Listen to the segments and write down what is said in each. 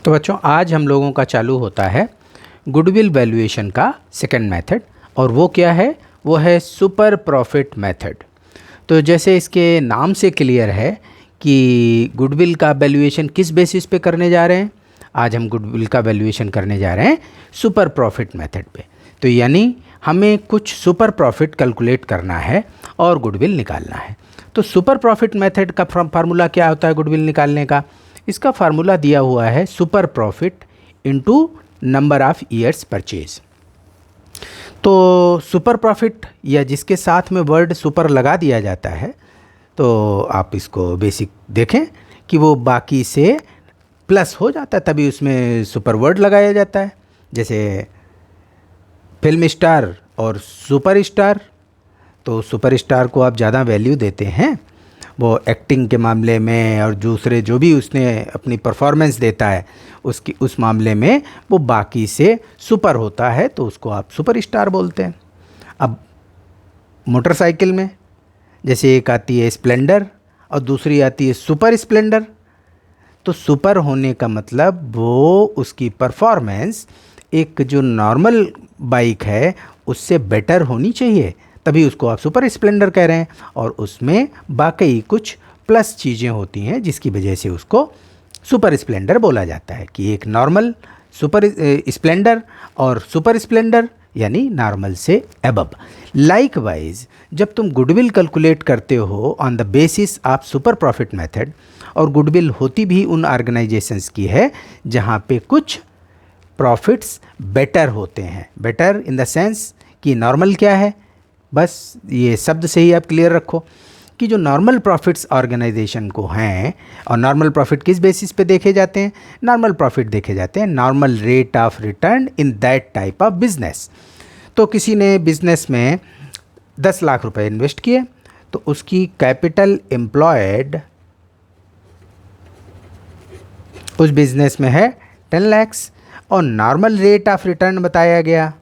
तो बच्चों आज हम लोगों का चालू होता है गुडविल वैल्यूएशन का सेकंड मेथड, और वो क्या है? वो है सुपर प्रॉफिट मेथड। तो जैसे इसके नाम से क्लियर है कि गुडविल का वैल्यूएशन किस बेसिस पे करने जा रहे हैं। आज हम गुडविल का वैल्यूएशन करने जा रहे हैं सुपर प्रॉफिट मेथड पे। तो यानी हमें कुछ सुपर प्रॉफिट कैलकुलेट करना है और गुडविल निकालना है। तो सुपर प्रॉफिट मेथड का फार्मूला क्या होता है गुडविल निकालने का? इसका फार्मूला दिया हुआ है super profit into number of years purchase. तो सुपर प्रॉफिट या जिसके साथ में वर्ड सुपर लगा दिया जाता है, तो आप इसको बेसिक देखें कि वो बाकी से प्लस हो जाता है, तभी उसमें सुपर वर्ड लगाया जाता है। जैसे फिल्म स्टार और सुपर स्टार, तो सुपर स्टार को आप ज़्यादा वैल्यू देते हैं वो एक्टिंग के मामले में, और दूसरे जो भी उसने अपनी परफॉर्मेंस देता है उसकी उस मामले में वो बाकी से सुपर होता है, तो उसको आप सुपर स्टार बोलते हैं। अब मोटरसाइकिल में जैसे एक आती है स्प्लेंडर और दूसरी आती है सुपर स्प्लेंडर, तो सुपर होने का मतलब वो उसकी परफॉर्मेंस एक जो नॉर्मल बाइक है उससे बेटर होनी चाहिए, तभी उसको आप सुपर स्प्लेंडर कह रहे हैं। और उसमें बाकी कुछ प्लस चीज़ें होती हैं जिसकी वजह से उसको सुपर स्प्लेंडर बोला जाता है, कि एक नॉर्मल सुपर स्प्लेंडर और सुपर स्प्लेंडर यानी नॉर्मल से अबव। लाइकवाइज जब तुम गुडविल कैलकुलेट करते हो on the basis of super profit method, और गुडविल होती भी उन ऑर्गेनाइजेशंस की है जहाँ पे कुछ प्रॉफिट्स बेटर होते हैं। बेटर इन द सेंस कि नॉर्मल क्या है, बस ये शब्द से ही आप क्लियर रखो कि जो नॉर्मल प्रॉफिट्स ऑर्गेनाइजेशन को हैं, और नॉर्मल प्रॉफिट किस बेसिस पे देखे जाते हैं? नॉर्मल प्रॉफिट देखे जाते हैं normal rate of return in that type of business. तो किसी ने बिजनेस में 10 लाख रुपए इन्वेस्ट किए, तो उसकी कैपिटल एम्प्लॉयड उस बिजनेस में है 10 लाख्स, और नॉर्मल रेट ऑफ रिटर्न बताया गया।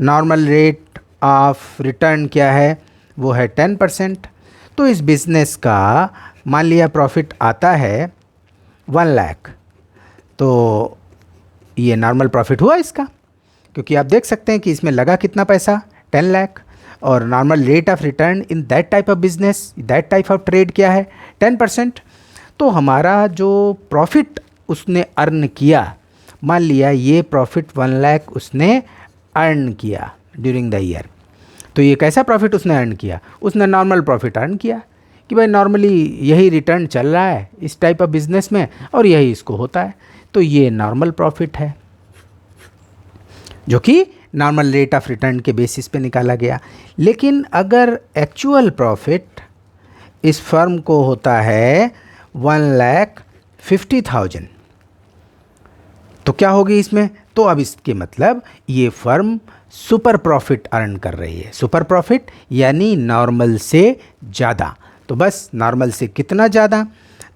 नॉर्मल रेट ऑफ रिटर्न क्या है? वो है 10%। तो इस बिज़नेस का मान लिया प्रॉफिट आता है 1 लाख, तो ये नॉर्मल प्रॉफिट हुआ इसका, क्योंकि आप देख सकते हैं कि इसमें लगा कितना पैसा? 10 लाख। और normal rate of return in that type of business, that type of trade क्या है? 10%। तो हमारा जो प्रॉफिट उसने अर्न किया, मान लिया ये प्रॉफिट 1 लाख उसने अर्न किया ड्यूरिंग द ईयर, तो ये कैसा प्रॉफिट उसने अर्न किया? उसने नॉर्मल प्रॉफिट अर्न किया कि भाई नॉर्मली यही रिटर्न चल रहा है इस टाइप ऑफ बिजनेस में और यही इसको होता है, तो ये नॉर्मल प्रॉफिट है जो कि नॉर्मल रेट ऑफ रिटर्न के बेसिस पे निकाला गया। लेकिन अगर एक्चुअल प्रॉफिट इस फर्म को होता है 1,50,000, तो क्या होगी इसमें? तो अब इसके मतलब ये फर्म सुपर प्रॉफिट अर्न कर रही है। सुपर प्रॉफिट यानी नॉर्मल से ज़्यादा। तो बस नॉर्मल से कितना ज़्यादा?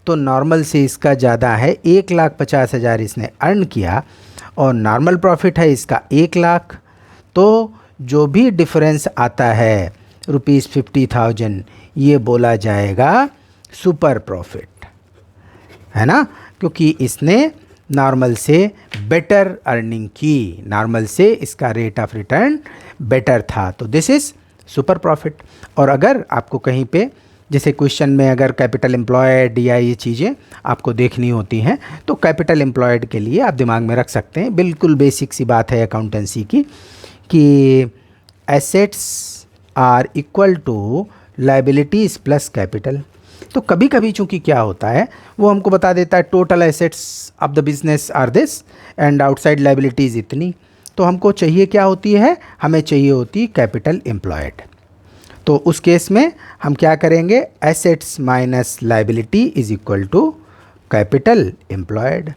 तो नॉर्मल से इसका ज़्यादा है 1,50,000 इसने अर्न किया, और नॉर्मल प्रॉफिट है इसका 1 लाख। तो जो भी डिफरेंस आता है ₹50,000, ये बोला जाएगा सुपर प्रॉफिट, है ना, क्योंकि इसने नॉर्मल से बेटर अर्निंग की, नॉर्मल से इसका रेट ऑफ रिटर्न बेटर था, तो दिस इज़ सुपर प्रॉफिट। और अगर आपको कहीं पे जैसे क्वेश्चन में अगर कैपिटल एम्प्लॉयड या ये चीज़ें आपको देखनी होती हैं, तो कैपिटल एम्प्लॉयड के लिए आप दिमाग में रख सकते हैं, बिल्कुल बेसिक सी बात है अकाउंटेंसी की, कि assets are equal to liabilities plus capital. तो कभी कभी चूंकि क्या होता है वो हमको बता देता है total assets of the business are this and outside liabilities इतनी, तो हमको चाहिए क्या होती है? हमें चाहिए होती कैपिटल एम्प्लॉयड। तो उस केस में हम क्या करेंगे? Assets minus liability is equal to capital employed.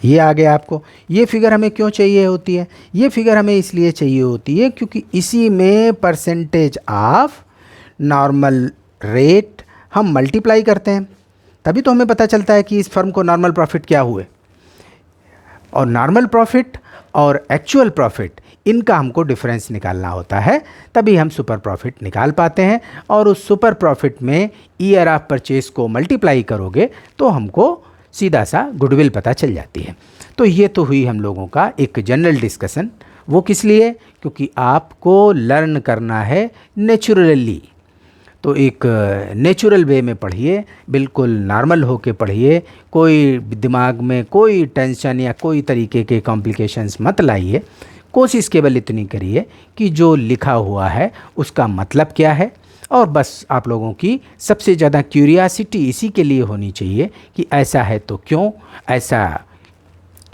ये आ गया आपको। ये फिगर हमें क्यों चाहिए होती है? ये फिगर हमें इसलिए चाहिए होती है क्योंकि इसी में परसेंटेज ऑफ नॉर्मल रेट हम मल्टीप्लाई करते हैं, तभी तो हमें पता चलता है कि इस फर्म को नॉर्मल प्रॉफिट क्या हुए। और नॉर्मल प्रॉफिट और एक्चुअल प्रॉफिट, इनका हमको डिफरेंस निकालना होता है, तभी हम सुपर प्रॉफिट निकाल पाते हैं। और उस सुपर प्रॉफिट में ईयर ऑफ परचेज को मल्टीप्लाई करोगे तो हमको सीधा सा गुडविल पता चल जाती है। तो ये तो हुई हम लोगों का एक जनरल डिस्कशन। वो किस लिए? क्योंकि आपको लर्न करना है नेचुरली। तो एक नेचुरल वे में पढ़िए, बिल्कुल नॉर्मल होके पढ़िए, कोई दिमाग में कोई टेंशन या कोई तरीके के कॉम्प्लिकेशंस मत लाइए। कोशिश केवल इतनी करिए कि जो लिखा हुआ है उसका मतलब क्या है, और बस आप लोगों की सबसे ज़्यादा क्यूरियासिटी इसी के लिए होनी चाहिए कि ऐसा है तो क्यों, ऐसा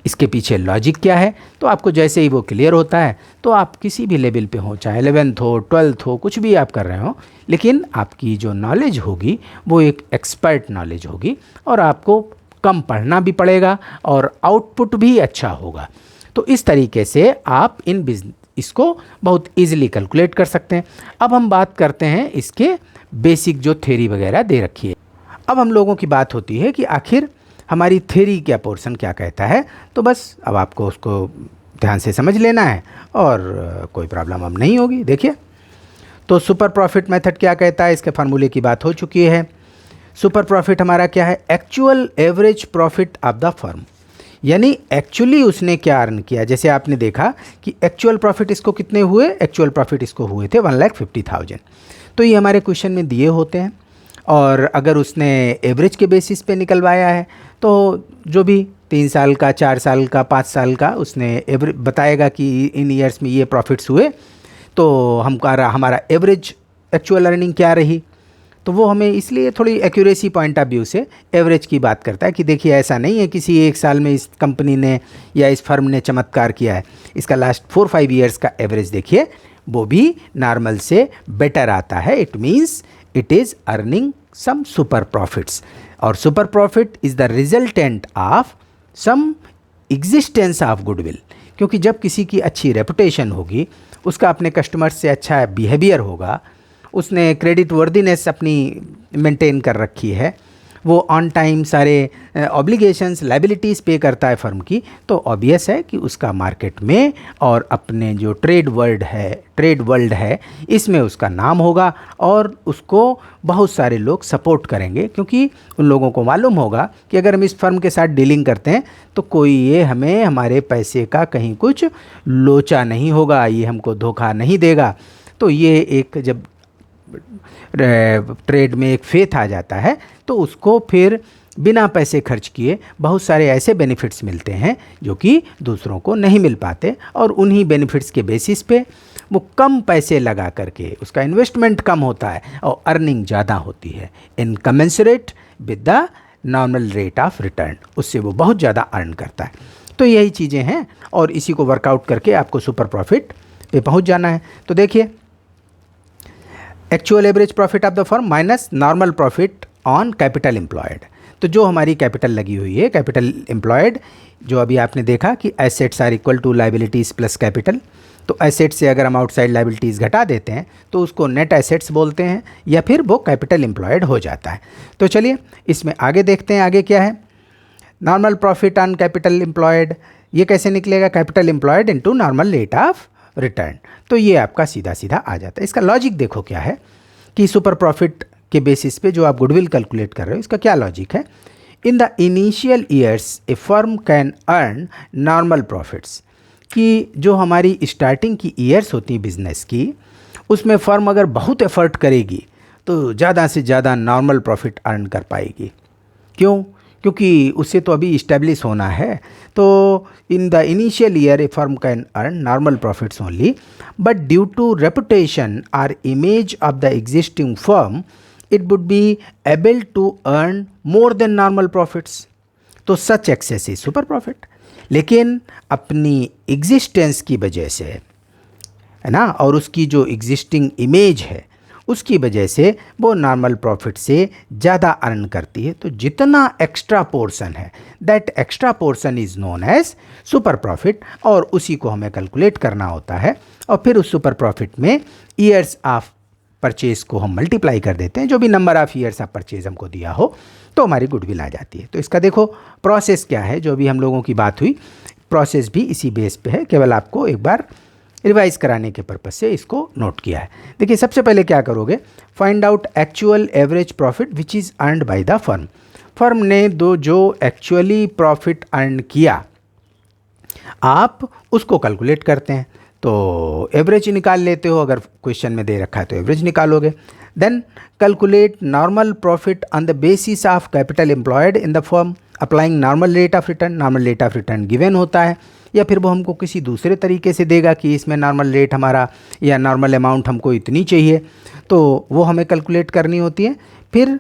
इसके पीछे लॉजिक क्या है। तो आपको जैसे ही वो क्लियर होता है तो आप किसी भी लेवल पे हो, चाहे 11th हो, 12th हो, कुछ भी आप कर रहे हो, लेकिन आपकी जो नॉलेज होगी वो एक एक्सपर्ट नॉलेज होगी और आपको कम पढ़ना भी पड़ेगा और आउटपुट भी अच्छा होगा। तो इस तरीके से आप इसको बहुत इजीली कैलकुलेट कर सकते हैं। अब हम बात करते हैं इसके बेसिक जो थ्योरी वगैरह दे रखी है। अब हम लोगों की बात होती है कि आखिर हमारी थ्योरी क्या पोर्शन क्या कहता है। तो बस अब आपको उसको ध्यान से समझ लेना है और कोई प्रॉब्लम अब नहीं होगी। देखिए, तो सुपर प्रॉफिट मेथड क्या कहता है, इसके फार्मूले की बात हो चुकी है। सुपर प्रॉफिट हमारा क्या है? Actual average profit of the firm, यानी एक्चुअली उसने क्या अर्न किया। जैसे आपने देखा कि एक्चुअल प्रॉफिट इसको कितने हुए, एक्चुअल प्रॉफिट इसको हुए थे 1,50,000। तो ये हमारे क्वेश्चन में दिए होते हैं, और अगर उसने एवरेज के बेसिस पे निकलवाया है तो जो भी 3 साल का, 4 साल का, 5 साल का उसने एवरेज बताएगा कि इन ईयर्स में ये प्रॉफिट्स हुए, तो हमारा एवरेज एक्चुअल अर्निंग क्या रही। तो वो हमें इसलिए थोड़ी एक्यूरेसी पॉइंट ऑफ व्यू से एवरेज की बात करता है कि देखिए ऐसा नहीं है किसी एक साल में इस कंपनी ने या इस फर्म ने चमत्कार किया है, इसका लास्ट 4-5 ईयर्स का एवरेज देखिए, वो भी नॉर्मल से बेटर आता है। It means it is earning some super profits, और super profit is the resultant of some existence of goodwill. क्योंकि जब किसी की अच्छी रेपुटेशन होगी, उसका अपने कस्टमर्स से अच्छा बिहेवियर होगा, उसने क्रेडिट वर्दीनेस अपनी मेंटेन कर रखी है, वो ऑन टाइम सारे ऑब्लिगेशंस लाइबिलिटीज़ पे करता है फर्म की, तो ऑब्वियस है कि उसका मार्केट में और अपने जो ट्रेड वर्ल्ड है इसमें उसका नाम होगा और उसको बहुत सारे लोग सपोर्ट करेंगे। क्योंकि उन लोगों को मालूम होगा कि अगर हम इस फर्म के साथ डीलिंग करते हैं तो कोई ये हमें हमारे पैसे का कहीं कुछ लोचा नहीं होगा, ये हमको धोखा नहीं देगा। तो ये एक जब ट्रेड में एक फेथ आ जाता है तो उसको फिर बिना पैसे खर्च किए बहुत सारे ऐसे बेनिफिट्स मिलते हैं जो कि दूसरों को नहीं मिल पाते, और उन्हीं बेनिफिट्स के बेसिस पे वो कम पैसे लगा करके, उसका इन्वेस्टमेंट कम होता है और अर्निंग ज़्यादा होती है incommensurate with the normal rate of return, उससे वो बहुत ज़्यादा अर्न करता है। तो यही चीज़ें हैं और इसी को वर्कआउट करके आपको सुपर प्रॉफिट पे पहुंच जाना है। तो देखिए, actual average profit of the firm minus normal profit on capital employed. तो जो हमारी कैपिटल लगी हुई है, कैपिटल एम्प्लॉयड, जो अभी आपने देखा कि assets are equal to liabilities plus capital, तो एसेट्स से अगर हम आउटसाइड लाइबिलिटीज़ घटा देते हैं तो उसको नेट एसेट्स बोलते हैं या फिर वो कैपिटल एम्प्लॉयड हो जाता है। तो चलिए इसमें आगे देखते हैं, आगे क्या है। Normal profit on capital employed, ये कैसे निकलेगा? Capital employed into normal rate of return. तो ये आपका सीधा सीधा आ जाता है। इसका लॉजिक देखो क्या है कि सुपर प्रॉफिट के बेसिस पे जो आप गुडविल कैलकुलेट कर रहे हो, इसका क्या लॉजिक है। इन the initial years A firm can earn normal profits, कि जो हमारी स्टार्टिंग की ईयर्स होती हैं बिजनेस की, उसमें फर्म अगर बहुत एफर्ट करेगी तो ज़्यादा से ज़्यादा नॉर्मल प्रॉफिट अर्न कर पाएगी। क्यों? क्योंकि उससे तो अभी इस्टेब्लिश होना है। तो in the initial year a firm can earn normal profits only, but due to reputation और image of the existing firm it would be able to earn more than normal profits. तो such excess is super profit. लेकिन अपनी existence की वजह से, है ना, और उसकी जो एग्जिस्टिंग इमेज है उसकी वजह से वो नॉर्मल प्रॉफिट से ज़्यादा अर्न करती है। तो जितना एक्स्ट्रा पोर्शन है, that extra portion is known as super profit, और उसी को हमें कैलकुलेट करना होता है। और फिर उस सुपर प्रॉफिट में ईयर्स ऑफ परचेज को हम मल्टीप्लाई कर देते हैं, जो भी number of years of purchase हमको दिया हो, तो हमारी गुडविल आ जाती है। तो इसका देखो प्रोसेस क्या है, जो भी हम लोगों की बात हुई प्रोसेस भी इसी बेस पे है, केवल आपको एक बार रिवाइज कराने के पर्पज से इसको नोट किया है। देखिए, सबसे पहले क्या करोगे, find out actual average profit which is earned by the firm. Firm ने जो एक्चुअली प्रॉफिट अर्न किया आप उसको कैलकुलेट करते हैं, तो एवरेज निकाल लेते हो, अगर क्वेश्चन में दे रखा है तो एवरेज निकालोगे। Then calculate normal profit on the basis of capital employed in the firm applying normal rate of return. Normal rate of return given होता है, या फिर वो हमको किसी दूसरे तरीके से देगा कि इसमें नॉर्मल रेट हमारा या नॉर्मल अमाउंट हमको इतनी चाहिए, तो वो हमें कैलकुलेट करनी होती है। फिर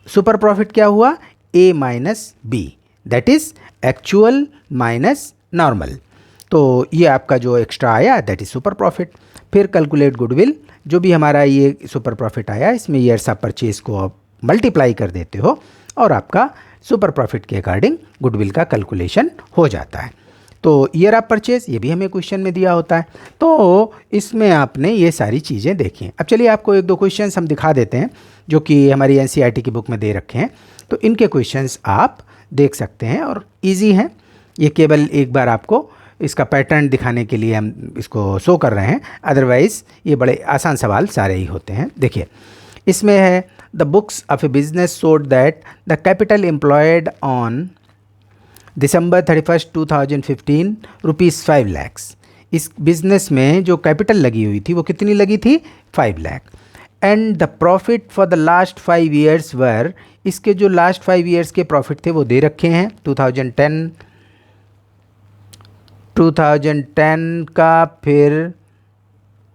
सुपर प्रॉफिट क्या हुआ, A minus B, that is actual minus normal, तो ये आपका जो एक्स्ट्रा आया दैट इज़ सुपर प्रॉफिट। फिर कैलकुलेट गुडविल, जो भी हमारा ये सुपर प्रॉफिट आया इसमें ईयर्स ऑफ परचेज को आप मल्टीप्लाई कर देते हो और आपका सुपर प्रॉफिट के अकॉर्डिंग गुडविल का कैलकुलेशन हो जाता है। तो ईयर ऑफ परचेज ये भी हमें क्वेश्चन में दिया होता है, तो इसमें आपने ये सारी चीज़ें देखी। अब चलिए आपको एक दो क्वेश्चंस हम दिखा देते हैं जो कि हमारी एनसीईआरटी की बुक में दे रखे हैं, तो इनके क्वेश्चंस आप देख सकते हैं और इजी हैं। ये केवल एक बार आपको इसका पैटर्न दिखाने के लिए हम इसको शो कर रहे हैं, अदरवाइज़ ये बड़े आसान सवाल सारे ही होते हैं। देखिए इसमें है the books of A business showed that the capital employed on December 31st 2015 rupees 5 lakh. इस बिज़नेस में जो कैपिटल लगी हुई थी वो कितनी लगी थी, 5 lakh. And the profit for the last 5 years were, इसके जो लास्ट 5 ईयर्स के प्रॉफिट थे वो दे रखे हैं। 2010 का, फिर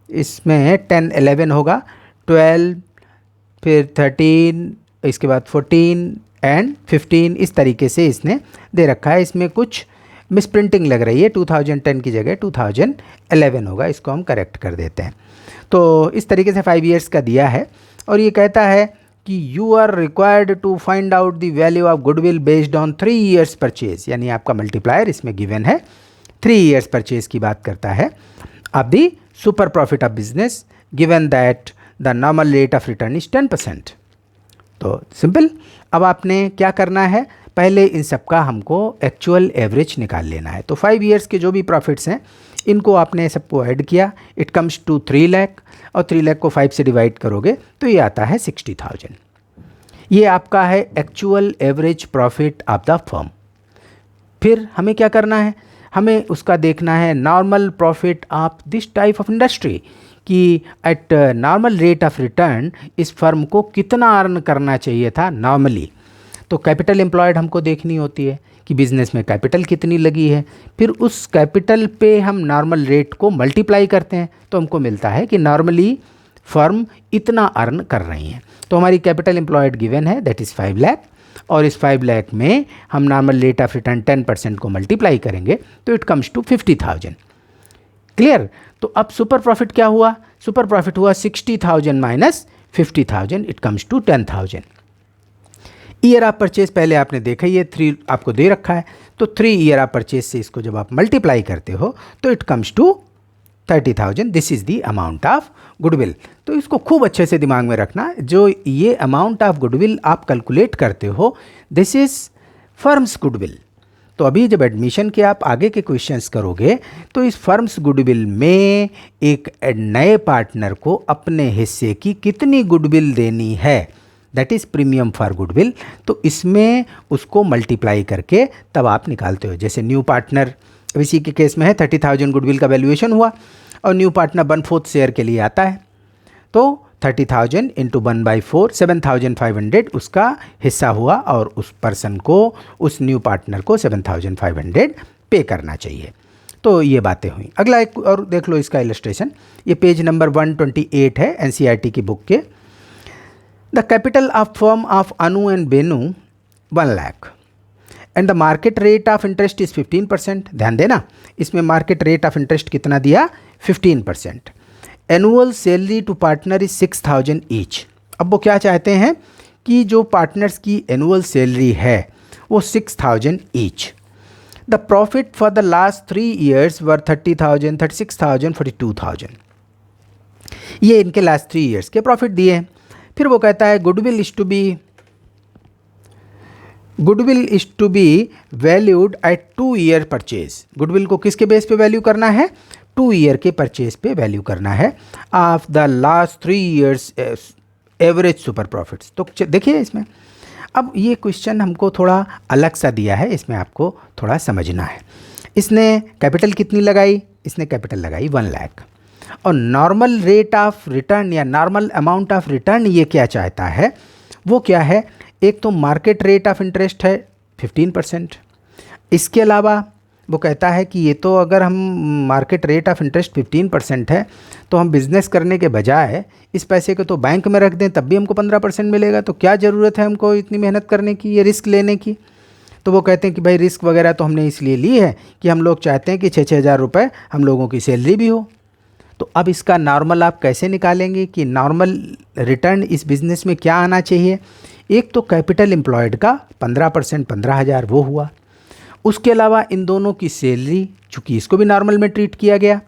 इसमें 10 11 होगा, 12 फिर 13, इसके बाद 14 एंड 15, इस तरीके से इसने दे रखा है। इसमें कुछ मिसप्रिंटिंग लग रही है, 2010 की जगह 2011 होगा, इसको हम करेक्ट कर देते हैं। तो इस तरीके से 5 ईयर्स का दिया है और ये कहता है कि you are required to find out the value of goodwill based on 3 years purchase, यानी आपका मल्टीप्लायर इसमें गिवन है, 3 ईयर्स परचेज की बात करता है। अब the super profit of business given that the normal rate of return is 10%। तो सिंपल, अब आपने क्या करना है, पहले इन सब का हमको एक्चुअल एवरेज निकाल लेना है। तो 5 ईयर्स के जो भी प्रॉफिट्स हैं इनको आपने सबको ऐड किया, इट कम्स टू 3 लाख, और 3 लाख को 5 से डिवाइड करोगे तो ये आता है 60,000। ये आपका है actual average profit of the firm. फिर हमें क्या करना है, हमें उसका देखना है normal profit of this type of industry, कि at normal rate of return इस फर्म को कितना अर्न करना चाहिए था नॉर्मली। तो कैपिटल एम्प्लॉयड हमको देखनी होती है कि बिज़नेस में कैपिटल कितनी लगी है, फिर उस कैपिटल पे हम नॉर्मल रेट को मल्टीप्लाई करते हैं तो हमको मिलता है कि नॉर्मली फर्म इतना अर्न कर रही है। तो हमारी कैपिटल एम्प्लॉयड गिवन है दैट इज़ 5 लाख, और इस 5 लाख में हम नॉर्मल रेट ऑफ रिटर्न 10% को मल्टीप्लाई करेंगे तो इट कम्स टू 50,000। क्लियर। तो अब सुपर प्रॉफिट क्या हुआ, सुपर प्रॉफिट हुआ 60,000 minus 50,000, it comes to 10,000। Year of purchase पहले आपने देखा, ये 3 आपको दे रखा है, तो 3 ईयर ऑफ परचेज से इसको जब आप मल्टीप्लाई करते हो तो it comes to 30,000। This is the amount of goodwill. तो इसको खूब अच्छे से दिमाग में रखना, जो ये अमाउंट ऑफ गुडविल आप कैलकुलेट करते हो दिस इज़ फर्म्स गुडविल। तो अभी जब एडमिशन के आप आगे के क्वेश्चंस करोगे तो इस फर्म्स गुडविल में एक नए पार्टनर को अपने हिस्से की कितनी गुडविल देनी है, that is premium for goodwill, तो इसमें उसको मल्टीप्लाई करके तब आप निकालते हो। जैसे न्यू पार्टनर इसी के केस में है 30,000 गुडविल का वैल्यूएशन हुआ और न्यू पार्टनर 1/4 शेयर के लिए आता है, तो 30,000 इंटू 1/4 7,500 उसका हिस्सा हुआ और उस पर्सन को, उस न्यू पार्टनर को 7,500 पे करना चाहिए। तो ये बातें हुई। अगला एक और देख लो इसका इलस्ट्रेशन, ये पेज नंबर 128 है एनसीईआरटी की बुक के। The capital of firm of Anu and Benu 1 lakh and the market rate of interest is 15%। ध्यान देना, इसमें मार्केट रेट ऑफ इंटरेस्ट कितना दिया, 15%। Annual salary to partner is 6,000 each. अब वो क्या चाहते हैं कि जो पार्टनर्स की एनुअल सैलरी है वो 6,000 each. The profit for the last 3 years वर 30,000, 36,000, 42,000। ये इनके लास्ट 3 ईयर्स के प्रॉफिट दिए हैं। फिर वो कहता है goodwill is to be valued at 2 year purchase. Goodwill को किसके बेस पे वैल्यू करना है, 2 ईयर के परचेज पे वैल्यू करना है of the last 3 years average super profits. तो देखिए इसमें अब ये क्वेश्चन हमको थोड़ा अलग सा दिया है, इसमें आपको थोड़ा समझना है। इसने कैपिटल कितनी लगाई? इसने कैपिटल लगाई 1 लाख, और नॉर्मल रेट ऑफ रिटर्न या नॉर्मल अमाउंट ऑफ रिटर्न ये क्या चाहता है, वो क्या है? एक तो मार्केट रेट ऑफ इंटरेस्ट है 15%। इसके अलावा वो कहता है कि ये तो अगर हम मार्केट रेट ऑफ इंटरेस्ट 15% है तो हम बिज़नेस करने के बजाय इस पैसे को तो बैंक में रख दें, तब भी हमको 15% मिलेगा, तो क्या ज़रूरत है हमको इतनी मेहनत करने की, ये रिस्क लेने की। तो वो कहते हैं कि भाई रिस्क वगैरह तो हमने इसलिए ली है कि हम लोग चाहते हैं कि 6-6 हज़ार रुपये हम लोगों की सैलरी भी हो। तो अब इसका नॉर्मल आप कैसे निकालेंगे कि नॉर्मल रिटर्न इस बिज़नेस में क्या आना चाहिए? एक तो कैपिटल एम्प्लॉयड का 15%, 15,000 वो हुआ। उसके अलावा इन दोनों की सैलरी, चूँकि इसको भी नॉर्मल में ट्रीट किया गया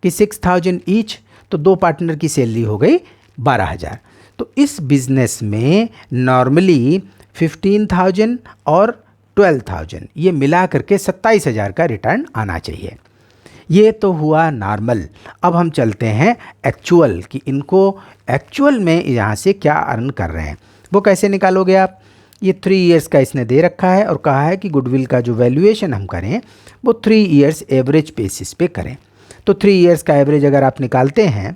कि 6,000 ईच, तो 2 पार्टनर की सैलरी हो गई 12,000। तो इस बिज़नेस में नॉर्मली 15,000 और 12,000 ये मिला करके 27,000 का रिटर्न आना चाहिए। ये तो हुआ नॉर्मल। अब हम चलते हैं एक्चुअल कि इनको एक्चुअल में यहाँ से क्या अर्न कर रहे हैं। वो कैसे निकालोगे आप? ये 3 इयर्स का इसने दे रखा है और कहा है कि गुडविल का जो वैल्यूएशन हम करें वो 3 इयर्स एवरेज बेसिस पे करें। तो 3 इयर्स का एवरेज अगर आप निकालते हैं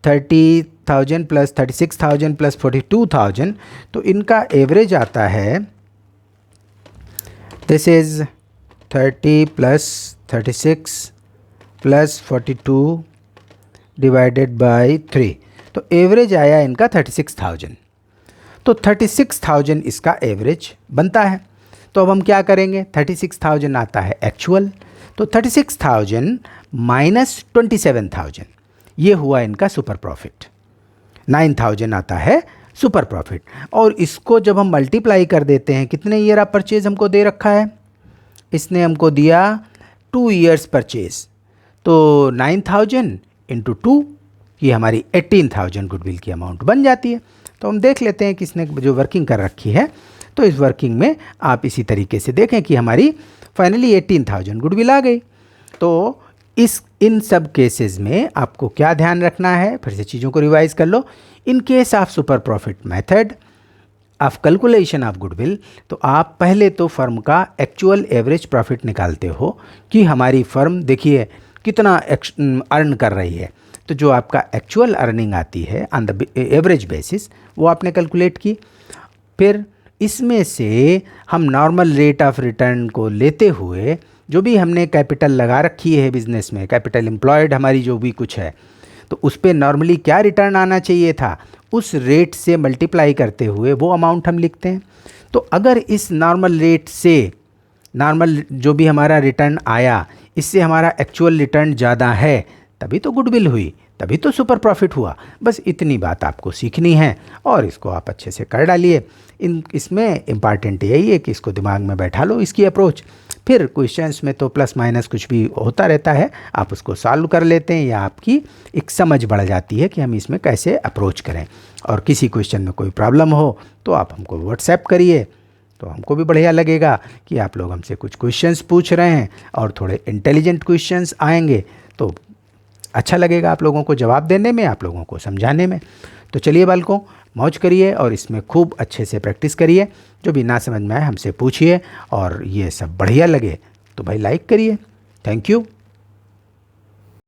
30,000 प्लस 36,000 प्लस 42,000, तो इनका एवरेज आता है, this is 30 plus 36 plus 42 divided by 3, तो एवरेज आया इनका 36,000। तो 36,000 इसका एवरेज बनता है। तो अब हम क्या करेंगे? 36,000 आता है एक्चुअल, तो 36,000 माइनस 27,000 ये हुआ इनका सुपर प्रॉफिट। 9,000 आता है सुपर प्रॉफिट, और इसको जब हम मल्टीप्लाई कर देते हैं, कितने ईयर ऑफ परचेज हमको दे रखा है? इसने हमको दिया 2 इयर्स परचेज, तो 9,000 इंटू 2 ये हमारी 18,000 गुडविल की अमाउंट बन जाती है। तो हम देख लेते हैं कि इसने जो वर्किंग कर रखी है, तो इस वर्किंग में आप इसी तरीके से देखें कि हमारी फाइनली 18,000 गुडविल आ गई। तो इन सब केसेस में आपको क्या ध्यान रखना है? फिर से चीज़ों को रिवाइज कर लो। In case of super profit method of calculation of goodwill, तो आप पहले तो फर्म का एक्चुअल एवरेज प्रॉफिट निकालते हो कि हमारी फर्म देखिए कितना अर्न कर रही है। तो जो आपका एक्चुअल अर्निंग आती है ऑन द एवरेज बेसिस वो आपने कैलकुलेट की। फिर इसमें से हम नॉर्मल रेट ऑफ रिटर्न को लेते हुए जो भी हमने कैपिटल लगा रखी है बिज़नेस में, कैपिटल एम्प्लॉयड हमारी जो भी कुछ है, तो उस पर नॉर्मली क्या रिटर्न आना चाहिए था, उस रेट से मल्टीप्लाई करते हुए वो अमाउंट हम लिखते हैं। तो अगर इस नॉर्मल रेट से नॉर्मल जो भी हमारा रिटर्न आया इससे हमारा एक्चुअल रिटर्न ज़्यादा है, तभी तो गुडविल हुई, तभी तो सुपर प्रॉफिट हुआ। बस इतनी बात आपको सीखनी है और इसको आप अच्छे से कर डालिए। इसमें इम्पॉर्टेंट यही है कि इसको दिमाग में बैठा लो, इसकी अप्रोच। फिर क्वेश्चंस में तो प्लस माइनस कुछ भी होता रहता है, आप उसको सॉल्व कर लेते हैं या आपकी एक समझ बढ़ जाती है कि हम इसमें कैसे अप्रोच करें। और किसी क्वेश्चन में कोई प्रॉब्लम हो तो आप हमको व्हाट्सएप करिए, तो हमको भी बढ़िया लगेगा कि आप लोग हमसे कुछ क्वेश्चंस पूछ रहे हैं और थोड़े इंटेलिजेंट क्वेश्चंस आएंगे तो अच्छा लगेगा आप लोगों को जवाब देने में, आप लोगों को समझाने में। तो चलिए बालकों, मौज करिए और इसमें खूब अच्छे से प्रैक्टिस करिए। जो भी ना समझ में आए हमसे पूछिए, और ये सब बढ़िया लगे तो भाई लाइक करिए। Thank you.